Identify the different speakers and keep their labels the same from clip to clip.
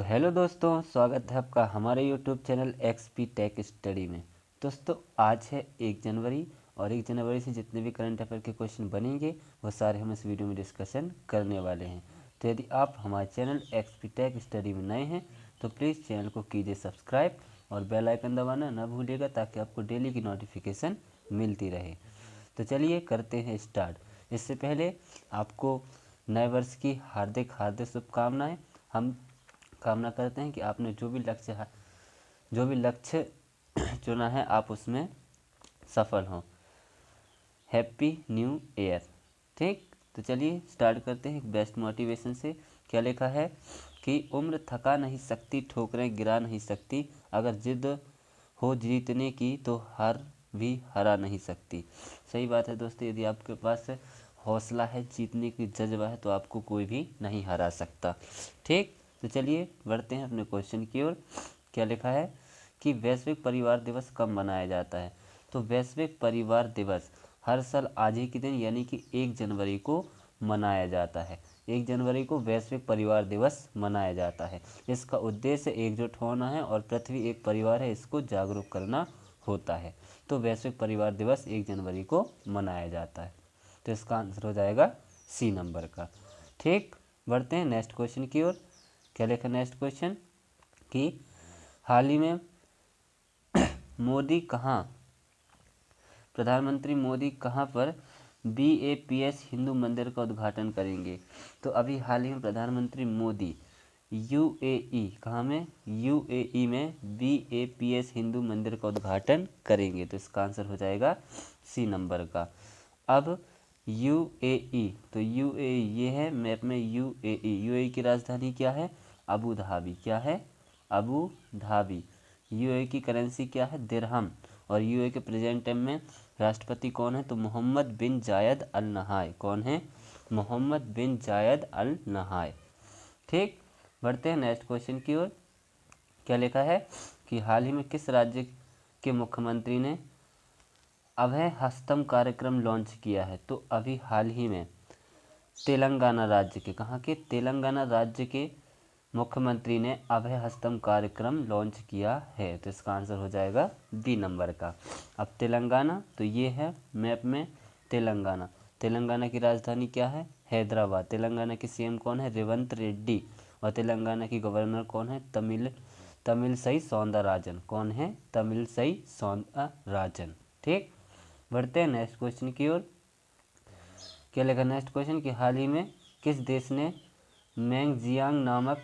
Speaker 1: Hello दोस्तों, स्वागत है आपका हमारे YouTube channel XP tech study में। दोस्तों आज है 1 जनवरी और 1 जनवरी से जितने भी करंट अफेयर के क्वेश्चन बनेंगे वो सारे हम इस वीडियो में डिस्कशन करने वाले हैं। तो यदि आप हमारे चैनल एक्सपी टेक स्टडी में नए हैं तो प्लीज़ चैनल को कीजिए सब्सक्राइब और बेल आइकन दबाना ना भूलिएगा ताकि आपको डेली की नोटिफिकेशन मिलती रहे। तो चलिए करते हैं स्टार्ट। इससे पहले आपको नए वर्ष की हार्दिक हार्दिक शुभकामनाएं। हम कामना करते हैं कि आपने जो भी लक्ष्य चुना है आप उसमें सफल हों। Happy new year. ठीक, तो चलिए स्टार्ट करते हैं बेस्ट मोटिवेशन से। क्या लिखा है कि उम्र थका नहीं सकती, ठोकरें गिरा नहीं सकती, अगर जिद हो जीतने की तो हार भी हरा नहीं सकती। सही बात है दोस्तों, यदि आपके पास हौसला है, जीतने की जज्बा है तो आपको कोई भी नहीं हरा सकता। ठीक, तो चलिए बढ़ते हैं अपने क्वेश्चन की ओर। क्या लिखा है कि वैश्विक परिवार दिवस कब मनाया जाता है। तो वैश्विक परिवार दिवस हर साल आज ही के दिन यानी कि 1 जनवरी को मनाया जाता है। 1 जनवरी को वैश्विक परिवार दिवस मनाया जाता है। इसका उद्देश्य एकजुट होना है और पृथ्वी एक परिवार है इसको जागरूक करना होता है। तो वैश्विक परिवार दिवस 1 जनवरी को मनाया जाता है। तो इसका आंसर हो जाएगा सी नंबर का। ठीक, बढ़ते हैं नेक्स्ट क्वेश्चन की ओर। क्या लिखा नेक्स्ट क्वेश्चन कि हाल ही में प्रधानमंत्री मोदी कहाँ पर BAPS हिंदू मंदिर का उद्घाटन करेंगे। तो अभी हाल ही में प्रधानमंत्री मोदी UAE कहाँ में UAE में BAPS हिंदू मंदिर का उद्घाटन करेंगे। तो इसका आंसर हो जाएगा सी नंबर का। अब UAE, तो UAE ये है मैप में UAE की राजधानी क्या है, अबू धाबी। क्या है, अबू धाबी। UAE की करेंसी क्या है, दिरहम। और UAE के प्रेजेंट टाइम में राष्ट्रपति कौन है, तो मोहम्मद बिन जायद अल नहाय। कौन है, मोहम्मद बिन जायद अल नहाय। ठीक, बढ़ते हैं नेक्स्ट क्वेश्चन की ओर। क्या लिखा है कि हाल ही में किस राज्य के मुख्यमंत्री ने अभय हस्तम कार्यक्रम लॉन्च किया है। तो अभी हाल ही में तेलंगाना राज्य के, कहाँ के, तेलंगाना राज्य के मुख्यमंत्री ने अभय हस्तम कार्यक्रम लॉन्च किया है। तो इसका आंसर हो जाएगा डी नंबर का। अब तेलंगाना, तो ये है मैप में तेलंगाना। तेलंगाना की राजधानी क्या है, हैदराबाद। तेलंगाना के CM कौन है, रेवंत रेड्डी। और तेलंगाना की गवर्नर कौन है, तमिलसई सौंदरराजन। कौन है, तमिलसई सौंदरराजन। ठीक, बढ़ते हैं नेक्स्ट क्वेश्चन की ओर। क्या लिखा नेक्स्ट क्वेश्चन कि हाल ही में किस देश ने मैंगजियांग नामक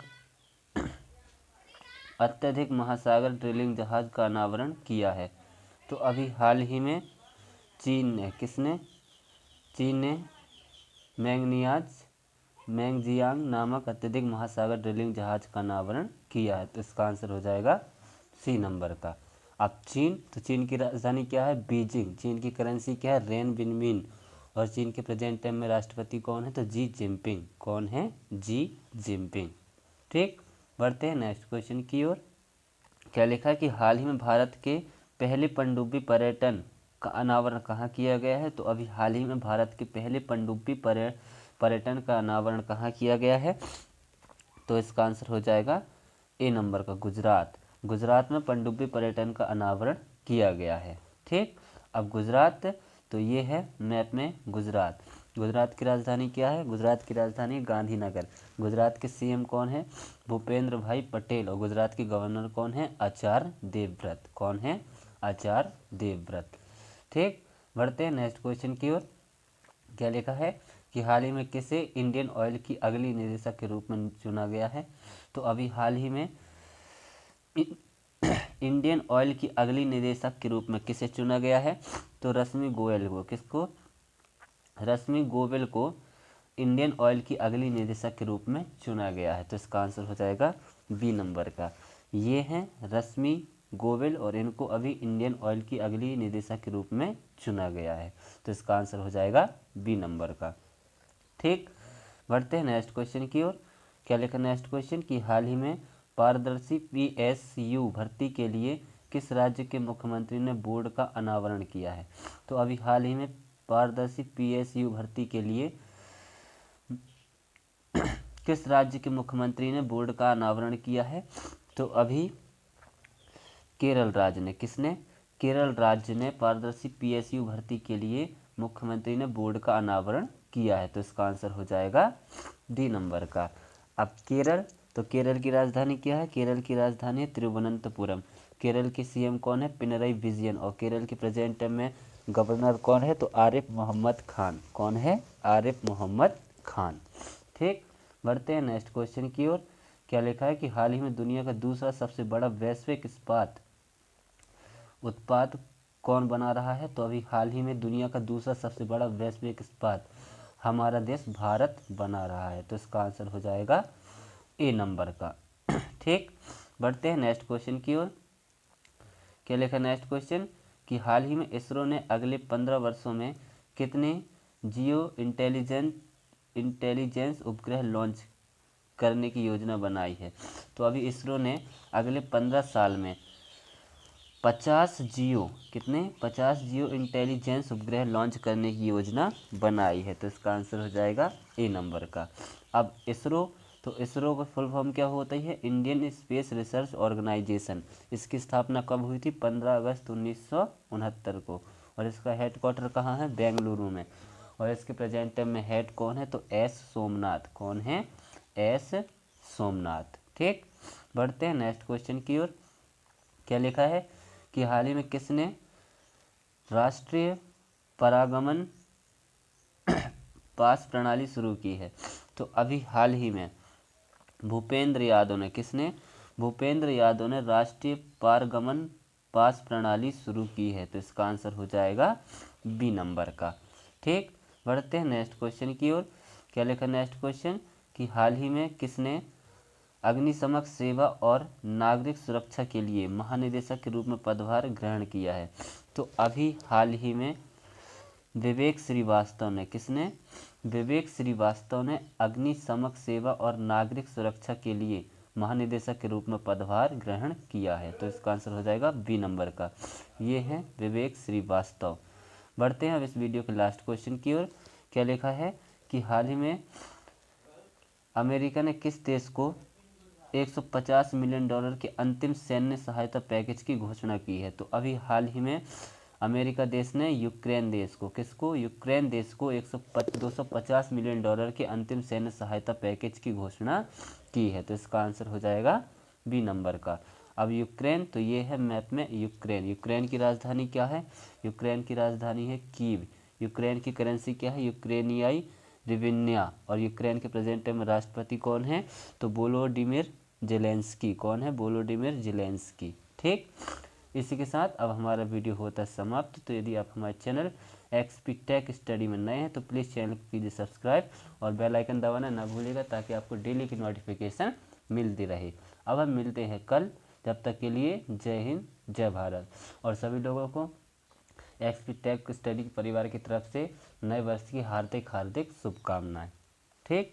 Speaker 1: अत्यधिक महासागर ड्रिलिंग जहाज का अनावरण किया है। तो अभी हाल ही में चीन ने, किसने, चीन ने मैंगजियांग नामक अत्यधिक महासागर ड्रिलिंग जहाज का अनावरण किया है। तो इसका आंसर हो जाएगा सी नंबर का। अब चीन, तो चीन की राजधानी क्या है, बीजिंग। चीन की करेंसी क्या है, रेन बिनमिन। और चीन के प्रेजेंट टाइम में राष्ट्रपति कौन है, तो जी जिनपिंग। कौन है, जी जिनपिंग। ठीक, बढ़ते हैं नेक्स्ट क्वेश्चन की ओर। क्या लिखा है कि हाल ही में भारत के पहले पनडुब्बी पर्यटन का अनावरण कहाँ किया गया है। तो अभी हाल ही में भारत के पहले पनडुब्बी पर्यटन का अनावरण कहाँ किया गया है। तो इसका आंसर हो जाएगा ए नंबर का, गुजरात। गुजरात में पनडुब्बी पर्यटन का अनावरण किया गया है। ठीक, अब गुजरात, तो ये है मैप में गुजरात। गुजरात की राजधानी क्या है, गुजरात की राजधानी गांधीनगर। गुजरात के CM कौन है, भूपेंद्र भाई पटेल। और गुजरात के गवर्नर कौन है, आचार्य देवव्रत। कौन है, आचार्य देवव्रत। ठीक, बढ़ते हैं नेक्स्ट क्वेश्चन की ओर। क्या लिखा है कि हाल ही में किसे इंडियन ऑयल की अगली निदेशक के रूप में चुना गया है। तो अभी हाल ही में इंडियन ऑयल की अगली निदेशक के रूप में किसे चुना गया है, तो रश्मि गोयल को। किसको, रश्मि गोयल को इंडियन ऑयल की अगली निदेशक के रूप में चुना गया है। तो इसका आंसर हो जाएगा बी नंबर का। ये हैं रश्मि गोयल और इनको अभी इंडियन ऑयल की अगली निदेशक के रूप में चुना गया है। तो इसका आंसर हो जाएगा बी नंबर का। ठीक, बढ़ते हैं नेक्स्ट क्वेश्चन की ओर। क्या लिखा नेक्स्ट क्वेश्चन कि हाल ही में पारदर्शी PSU भर्ती के लिए किस राज्य के मुख्यमंत्री ने बोर्ड का अनावरण किया है। तो अभी हाल ही में पारदर्शी PSU भर्ती के लिए किस राज्य के मुख्यमंत्री ने बोर्ड का अनावरण किया है? तो अभी केरल राज्य ने, किसने? केरल राज्य ने पारदर्शी पीएसयू भर्ती के लिए मुख्यमंत्री ने बोर्ड का अनावरण किया है। तो इसका आंसर हो जाएगा डी नंबर का। अब केरल, तो केरल की राजधानी क्या है? केरल की राजधानी है तिरुवनंतपुरम। केरल के सीएम कौन है? पिनरई विजयन। और केरल के प्रेजेंट में गवर्नर कौन है? तो आरिफ मोहम्मद खान। कौन है? आरिफ मोहम्मद खान। ठीक, बढ़ते हैं नेक्स्ट क्वेश्चन की ओर। क्या लिखा है कि हाल ही में दुनिया का दूसरा सबसे बड़ा वैश्विक इस्पात उत्पाद कौन बना रहा है? तो अभी हाल ही में दुनिया का दूसरा सबसे बड़ा वैश्विक इस्पात हमारा देश भारत बना रहा है। तो इसका आंसर हो जाएगा ए नंबर का। ठीक, बढ़ते हैं नेक्स्ट क्वेश्चन की ओर। क्या लिखा नेक्स्ट क्वेश्चन कि हाल ही में इसरो ने अगले 15 वर्षों में कितने जियो इंटेलिजेंस उपग्रह लॉन्च करने की योजना बनाई है? तो अभी इसरो ने अगले 15 साल में 50 जियो इंटेलिजेंस उपग्रह लॉन्च करने की योजना बनाई है। तो इसका आंसर हो जाएगा ए नंबर का। अब इसरो, तो इसरो का फुल फॉर्म क्या होता है? Indian space research organisation. इसकी स्थापना कब हुई थी? 15 अगस्त 1969 को। और इसका हेडक्वार्टर कहाँ है? बेंगलुरु में। और इसके प्रेजेंट टाइम में हेड कौन है? तो एस सोमनाथ। कौन है? एस सोमनाथ। ठीक, बढ़ते हैं नेक्स्ट क्वेश्चन की ओर। क्या लिखा है कि हाल ही में किसने राष्ट्रीय परागमन पास प्रणाली शुरू की है? तो अभी हाल ही में भूपेंद्र यादव ने, किसने? भूपेंद्र यादव ने राष्ट्रीय पारगमन पास प्रणाली शुरू की है। तो इसका आंसर हो जाएगा बी नंबर का। ठीक, बढ़ते हैं नेक्स्ट क्वेश्चन की ओर। क्या लिखा नेक्स्ट क्वेश्चन कि हाल ही में किसने अग्निशमन सेवा और नागरिक सुरक्षा के लिए महानिदेशक के रूप में पदभार ग्रहण किया है? तो अभी हाल ही में विवेक श्रीवास्तव ने, किसने? विवेक श्रीवास्तव ने अग्निशमन सेवा और नागरिक सुरक्षा के लिए महानिदेशक के रूप में पदभार ग्रहण किया है। तो इसका आंसर हो जाएगा बी नंबर का। ये हैं विवेक श्रीवास्तव। बढ़ते हैं अब इस वीडियो के लास्ट क्वेश्चन की ओर। क्या लिखा है कि हाल ही में अमेरिका ने किस देश को 150 मिलियन डॉलर के अंतिम सैन्य सहायता पैकेज की घोषणा की है? तो अभी हाल ही में अमेरिका देश ने यूक्रेन देश को, किसको? यूक्रेन देश को 250 मिलियन डॉलर के अंतिम सैन्य सहायता पैकेज की घोषणा की है। तो इसका आंसर हो जाएगा बी नंबर का। अब यूक्रेन, तो ये है मैप में यूक्रेन। यूक्रेन की राजधानी क्या है? यूक्रेन की राजधानी है कीव। यूक्रेन की करेंसी क्या है? यूक्रेनियाई रिविन्या। और यूक्रेन के प्रेजेंट टाइम में राष्ट्रपति कौन है? तो वोलोडिमिर जेलेंस्की। कौन है? Volodymyr Zelensky. ठीक, इसी के साथ अब हमारा वीडियो होता है समाप्त। तो यदि आप हमारे चैनल एक्सपी टेक स्टडी में नए हैं तो प्लीज़ चैनल को कीजिए सब्सक्राइब और बेल आइकन दबाना ना भूलिएगा, ताकि आपको डेली की नोटिफिकेशन मिलती रहे। अब हम मिलते हैं कल, तब तक के लिए जय हिंद, जय भारत। और सभी लोगों को एक्सपी टेक स्टडी परिवार की तरफ से नए वर्ष की हार्दिक हार्दिक शुभकामनाएं। ठीक।